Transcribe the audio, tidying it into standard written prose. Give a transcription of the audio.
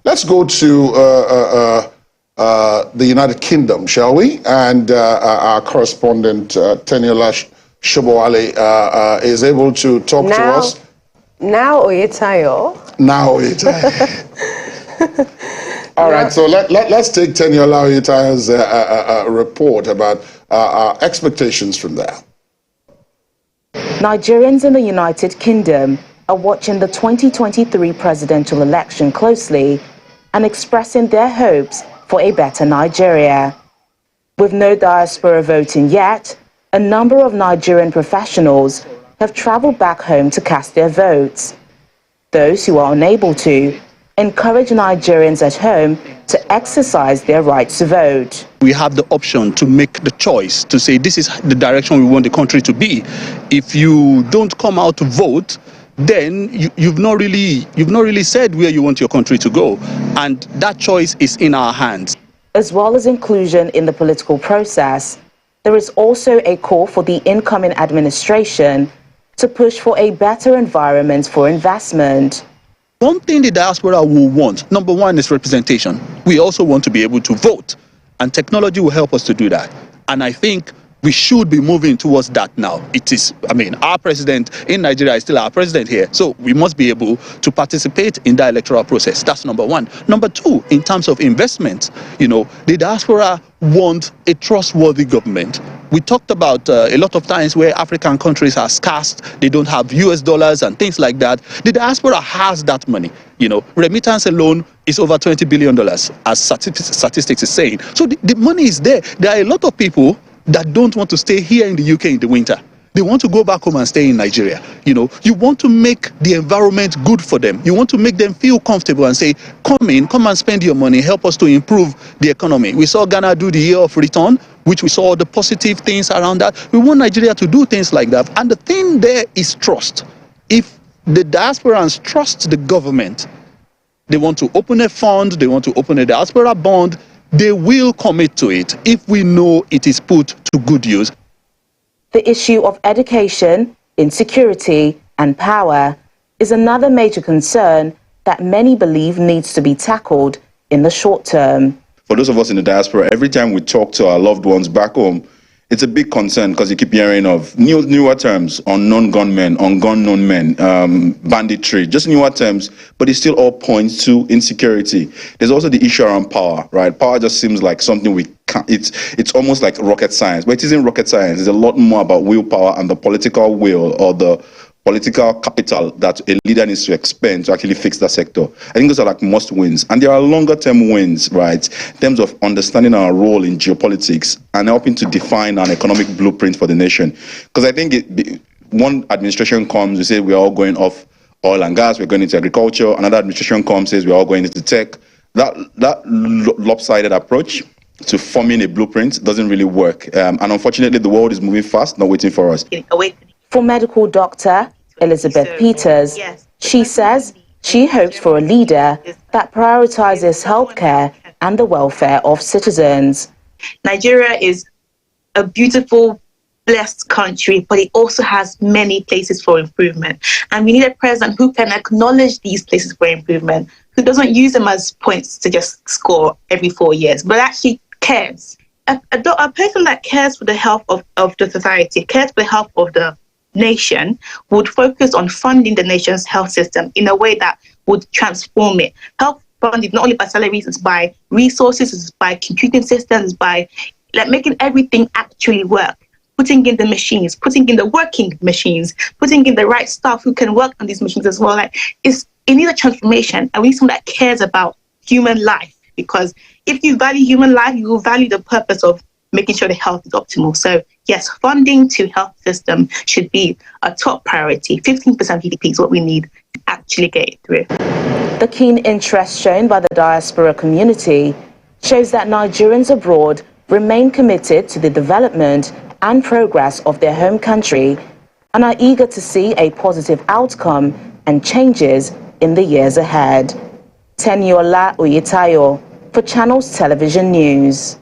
Let's go to the United Kingdom, shall we? And our correspondent, Teniola Shobowale, is able to talk to us. Now Oyetayo. Now Oyetayo. All right, so let's take Teniola Oyetayo's report about our expectations from there. Nigerians in the United Kingdom are watching the 2023 presidential election closely and expressing their hopes for a better Nigeria. With no diaspora voting yet, a number of Nigerian professionals have traveled back home to cast their votes. Those who are unable to encourage Nigerians at home to exercise their right to vote. We have the option to make the choice to say this is the direction we want the country to be. If you don't come out to vote, then you've not really said where you want your country to go, and that choice is in our hands. As well as inclusion in the political process, there is also a call for the incoming administration to push for a better environment for investment. One thing the diaspora will want, number one, is representation. We also want to be able to vote, and technology will help us to do that. And I think we should be moving towards that now. It is, our president in Nigeria is still our president here, so we must be able to participate in the electoral process. That's number one. Number two, in terms of investment, the diaspora want a trustworthy government. We talked about a lot of times where African countries are scarce, they don't have US dollars and things like that. The diaspora has that money. Remittance alone is over $20 billion, as statistics is saying. So the money is there. There are a lot of people that don't want to stay here in the UK in the winter. They want to go back home and stay in Nigeria. You want to make the environment good for them. You want to make them feel comfortable and say, come and spend your money, help us to improve the economy. We saw Ghana do the year of return, which we saw the positive things around that. We want Nigeria to do things like that. And the thing there is trust. If the diasporans trust the government, they want to open a fund, they want to open a diaspora bond, they will commit to it if we know it is put to good use. The issue of education, insecurity, and power is another major concern that many believe needs to be tackled in the short term. For those of us in the diaspora, every time we talk to our loved ones back home, it's a big concern because you keep hearing of newer terms, unknown gunmen, unknown men, banditry, just newer terms, but it still all points to insecurity. There's also the issue around power, right? Power just seems like something we can't, it's almost like rocket science, but it isn't rocket science. It's a lot more about willpower and the political will or the political capital that a leader needs to expend to actually fix that sector. I think those are like must wins. And there are longer term wins, right? In terms of understanding our role in geopolitics and helping to define an economic blueprint for the nation. Because I think one administration comes, we say we're all going off oil and gas, we're going into agriculture. Another administration comes, says we're all going into tech. That lopsided approach to forming a blueprint doesn't really work. And unfortunately, the world is moving fast, not waiting for us. For medical doctor Elizabeth Peters, she says she hopes for a leader that prioritizes healthcare and the welfare of citizens. Nigeria is a beautiful, blessed country, but it also has many places for improvement. And we need a president who can acknowledge these places for improvement, who doesn't use them as points to just score every 4 years, but actually cares. A person that cares for the health of the society, cares for the health of the nation, would focus on funding the nation's health system in a way that would transform it. Health funding not only by salaries, it's by resources, it's by computing systems, by making everything actually work. Putting in the machines, putting in the working machines, putting in the right staff who can work on these machines as well. It needs a transformation, and we need someone that cares about human life. Because if you value human life, you will value the purpose of making sure the health is optimal. So yes, funding to health system should be a top priority. 15% GDP is what we need to actually get it through. The keen interest shown by the diaspora community shows that Nigerians abroad remain committed to the development and progress of their home country and are eager to see a positive outcome and changes in the years ahead. Teniola Oyetayo for Channels Television News.